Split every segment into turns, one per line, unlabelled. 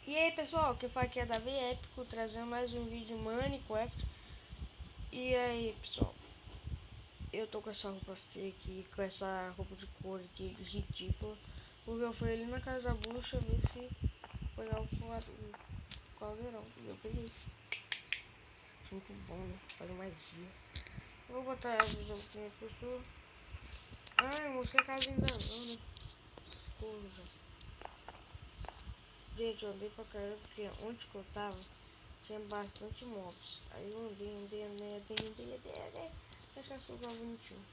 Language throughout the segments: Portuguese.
E aí pessoal, que fala aqui é Davi Épico, trazendo mais um vídeo de Minecraft. E aí pessoal, eu tô com essa roupa feia aqui, com essa roupa de cor aqui, ridícula. Porque eu fui ali na casa da bruxa ver se pegar o caldeirão. E eu peguei. Muito bom, né? Fazer magia. Eu vou botar a visão que a pessoa. Ai, mostrei a casa ainda não, né? Coisa. Gente, eu andei pra caramba porque onde que eu tava tinha bastante mobs. Aí eu andei. Deixa esse lugar bonitinho.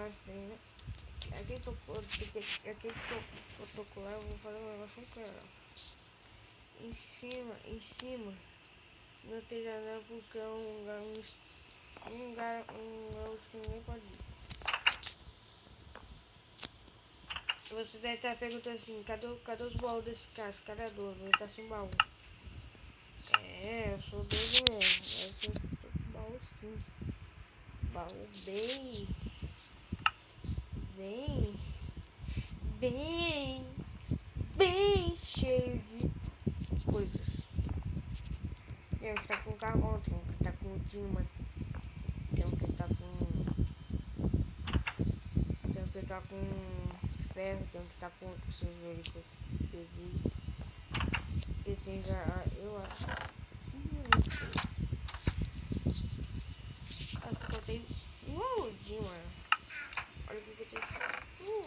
Assim, né? Aqui que eu tô com lá, eu vou fazer um negócio muito legal. Em cima, não tem janela porque é um lugar que ninguém pode ir. Você deve estar perguntando assim, cadê os baús desse cara? Esse cara é doido, ele tá sem baú. É, eu sou doido mesmo. Eu tô com baú sim. Baú bem, bem, bem cheio de coisas. Tem um que tá com carvão, tem um que tá com diamante, tem um que tá com. Tem um que tá com ferro, tem um que tá com outro que vocês verem que eu peguei. Esse já. Eu acho. Acho que eu tenho. Diamante. Olha o que eu tenho.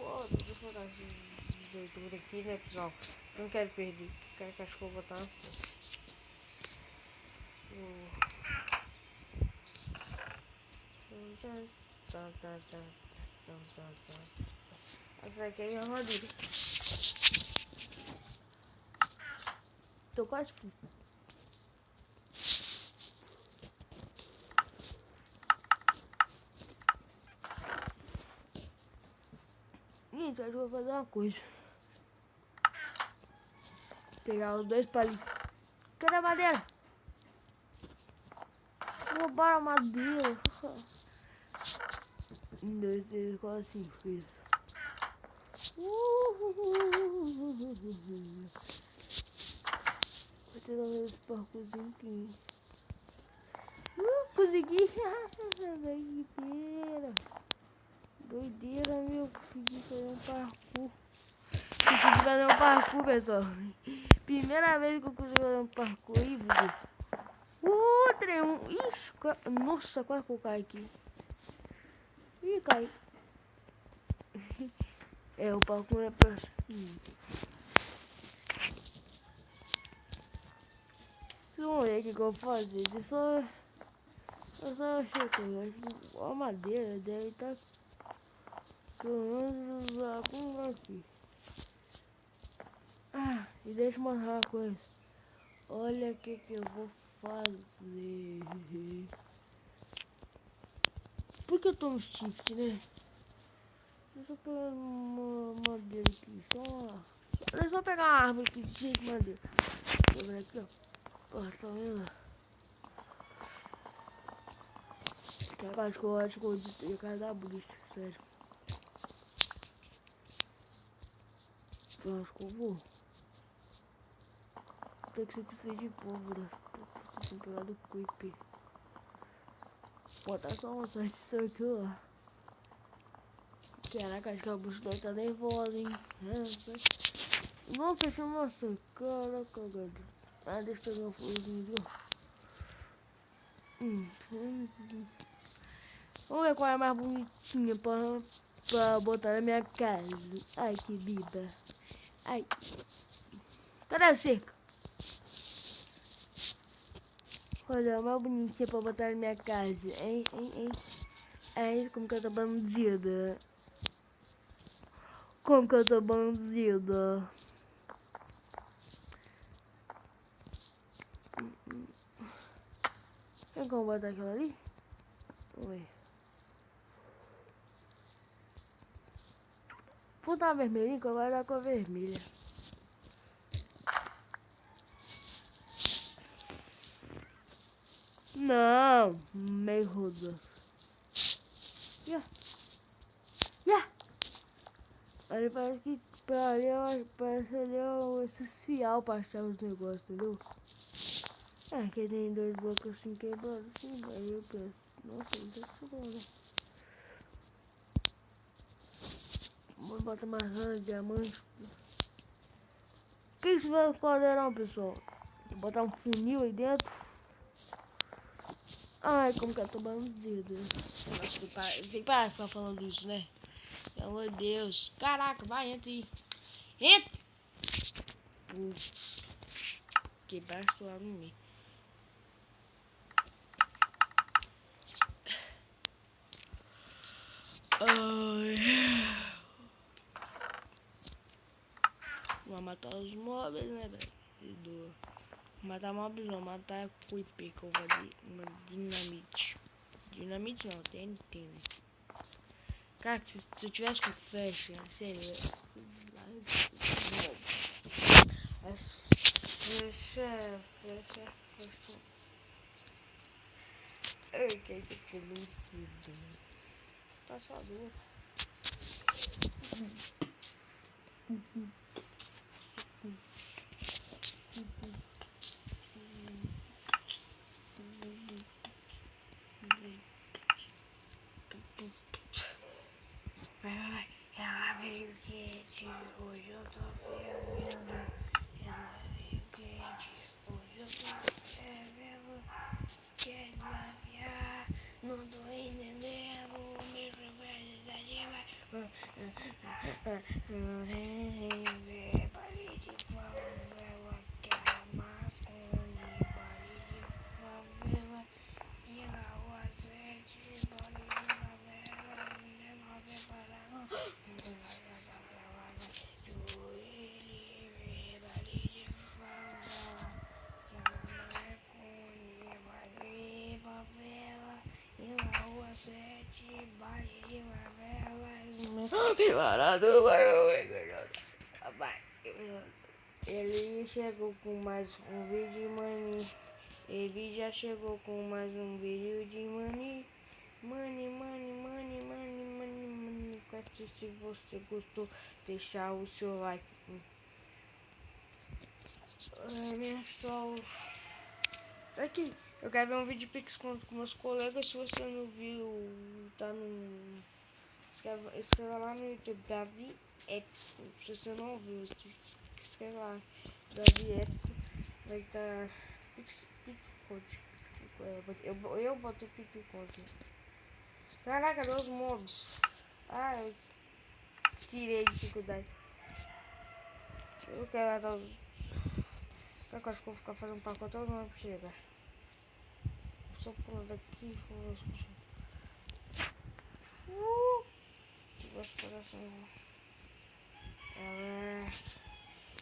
Ó, deixa eu botar esses 18 aqui, né, pessoal? Eu não quero perder. Quero que acho que eu vou botar uma foto. Essa aqui é a minha armadura. Tô quase full. Gente, acho que eu vou fazer uma coisa. Pegar os dois palitos. Cadê a madeira? Roubaram a madeira. 1, 2, 3, 4, 5, isso. Vou ter esse parkourzinho aqui. Consegui. Doideira, meu. Consegui fazer um parkour. Consegui fazer um parkour, pessoal. Primeira vez que eu consegui fazer um parkour. Ih, bugou. Trem. Ixi, nossa, quase que eu caí aqui. Ih, cai. É, o parkour é pra... Vamos ver o que eu vou fazer. Eu só achei que a madeira deve estar pelo menos algum aqui. Ah, e deixa eu mostrar uma coisa. Olha o que eu vou fazer. Por que eu tô no shift, né? Deixa eu pegar uma madeira aqui. Deixa eu pegar uma árvore aqui cheia de madeira. Deixa eu ver aqui, ó. Ó, tá vendo? Acho que eu destruí a casa da bruxa, sério. Eu acho que eu vou. Tem que ser precisa de pólvora. Preciso pegar do creeper. Botar só uma sorte aqui lá. Caraca, acho que a bruxa deve estar nervosa, hein? Não, fechou maçã. Caraca, galera. Ah, deixa eu pegar um fogozinho aqui, ó. Vamos ver qual é a mais bonitinha pra botar na minha casa. Ai, que biba. Ai. Cadê a cerca? Olha, a mais bonitinha pra botar na minha casa. Hein? Ai, como que eu tô bandida. Como que eu tô bandida. Tem como botar aquela ali? Vamos ver. Vou dar vermelhinho que eu vou dar com a vermelha. Não, meio roda. Yeah. Olha, parece que Pra ali, parece ali é o essencial pra achar os negócios, entendeu? É, que tem 2 blocos assim quebrados assim, aí eu penso, nossa, não tem isso não, né? Vou botar maçã, diamante. O que isso vai fazer não, pessoal? Vou botar um funil aí dentro. Ai, como que eu tô bandido. Nossa, tem que parar de ficar falando isso, né? Pelo amor de Deus. Caraca, vai, entra aí. Entra! Putz. Quebrar suave no meio. Ai. Vou matar os mobs, né, velho? Matar mobs não, matar cuipê, que eu vou de uma dinamite. Dinamite não, TNT, né? Cara, se eu tivesse com flecha, sério, flecha. Ai, que cometido. Passador. Ela veio quente, hoje eu tô fervendo. Ela veio quente, hoje eu tô fervendo. Quer desafiar, não tô entendendo. Me preocupa de parede de favela, que a maconha, parede de favela. E na rua 7, pode ir na vela, 19 para Joelho, vale de favela, chama com vale de favela. E na rua 7, baile de favela. Preparado vai. Ele chegou com mais um vídeo de mani. Ele já chegou com mais um vídeo de mani. Se você gostou, deixar o seu like. Pessoal, tá aqui. Eu quero ver um vídeo de Pix com meus colegas. Se você não viu, tá no. Escreva lá no YouTube, Davi Épico. Se você não viu, escreva lá, Davi Épico. Vai estar Pix Code. Eu botei Pix Code. Caraca, 2 mobs. Ah, eu tirei dificuldade. Eu quero matar os. Eu acho que vou ficar fazendo pacote até os mobs chegar. Só pular daqui.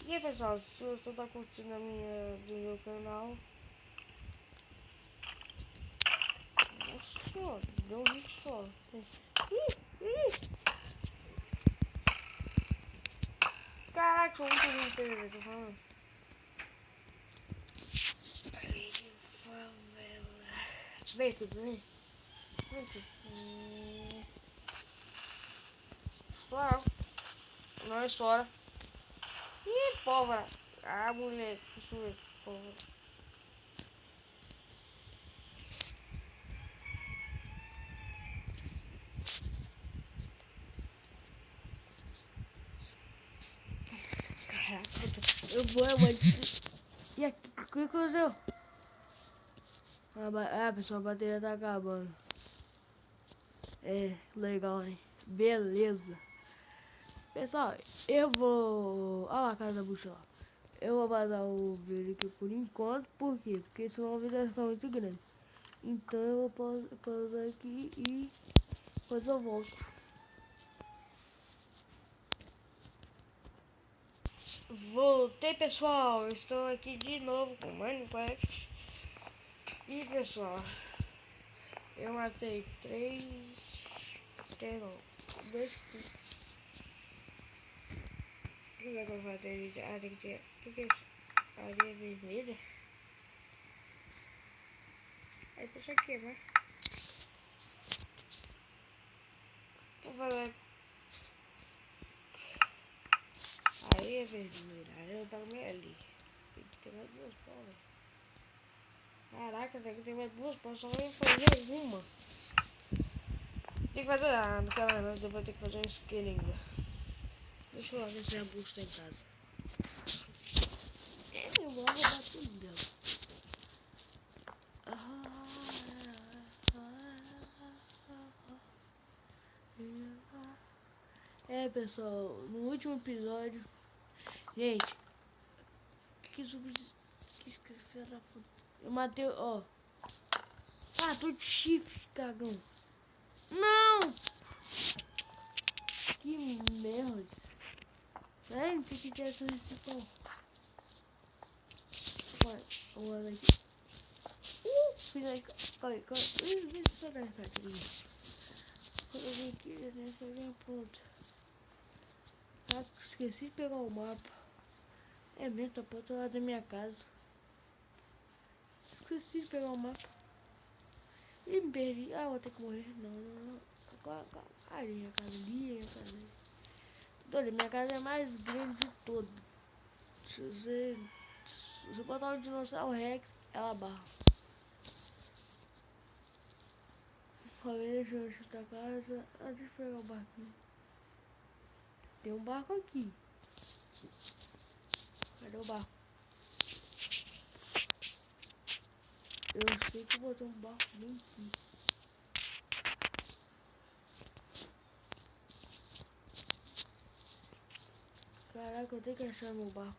E aí, pessoal, se você tá curtindo do meu canal. Nossa senhora, deu um hit só. Caraca, sou muito ruim TV, tô falando. Parede de favela. Vem tudo, vem. Estoura. Não estoura. Ih, pólvora. Ah, moleque, deixa eu ver. Pólvora. Caraca, eu vou, E aqui, o que aconteceu? Pessoal, a bateria tá acabando. É, legal, né? Beleza. Pessoal, eu vou... Olha lá a casa da bucha, ó. Eu vou vazar o vídeo aqui por enquanto. Por quê? Porque senão a vida está muito grande. Então eu vou pausar aqui e depois eu volto. Voltei, pessoal. Estou aqui de novo com Minecraft. E pessoal, eu matei 3 não, 2 como é que eu vou fazer? Ah, tem que ter. O que é isso? Areia vermelha? Aí deixa aqui, né? Vou fazer. Aí é vermelho. Aí eu pego meio ali. Tem que ter mais duas pau. Caraca, tem que ter mais duas pau. Só vai fazer uma. Tem que fazer. Ah, não quero mais. Depois tem que fazer um isqueiro ainda. Deixa eu lá ver se a bucha tá em casa. Eu vou roubar tudo dela. É, pessoal, no último episódio. Gente, que escreveu da puta. Eu matei, ó. Ah, tô de chifre, cagão. Não! Que merda. Ai, não tem que ter essa principal. Olha aqui. Fiz aí, corre. Deixa eu dar essa aqui. Quando eu vim aqui, né, foi bem pronto. Ah, esqueci de pegar o mapa. É mesmo, tá pro outro lado da minha casa. Esqueci de pegar o mapa. E me perdi. Ah, vou ter que morrer. Não. Ali, minha casa. Olha, minha casa é mais grande de todo. Se você botar um dinossauro Rex, ela barra. Deixa eu chutar a casa. Ah, deixa eu pegar o barquinho. Tem um barco aqui. Cadê o barco? Eu sei que eu botei um barco bem aqui. Caraca, eu tenho que achar meu barco.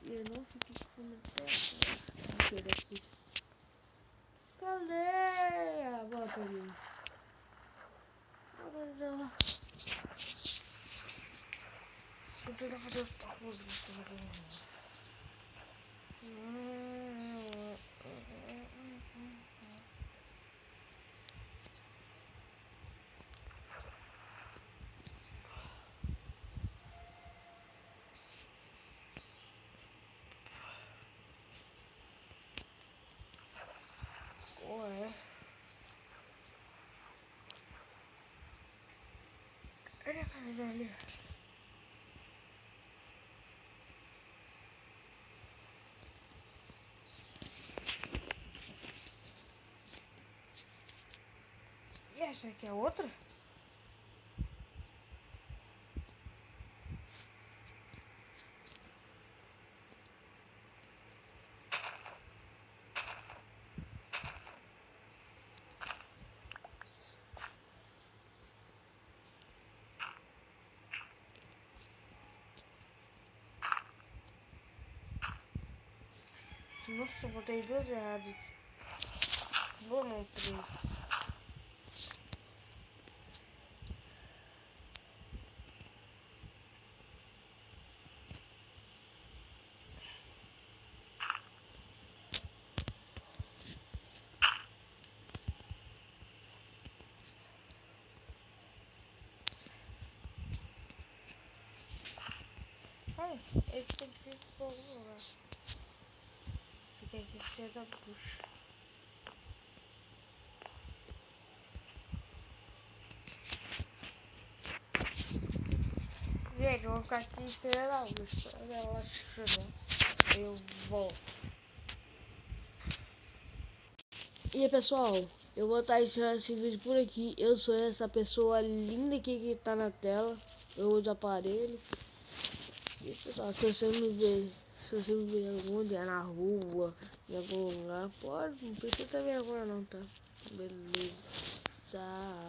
E eu não fiquei com fome até aqui. Cadê? Agora peguei. Agora vou tentar fazer os tacos. Ué. Olha a casa dele. E essa aqui é outra? Nossa, eu botei duas erradas. Vou não, três. Ai, esse tem que ser por algum lugar. Fica aqui cheio da bucha. Gente, eu vou ficar aqui esperando a luz. Ela chegar. Eu volto. E aí, pessoal, eu vou estar encerrando esse vídeo por aqui. Eu sou essa pessoa linda aqui que tá na tela. Eu uso aparelho. E pessoal, se você me ver algum dia na rua, em algum lugar, pode, não precisa ter vergonha não, tá? Beleza. Tchau.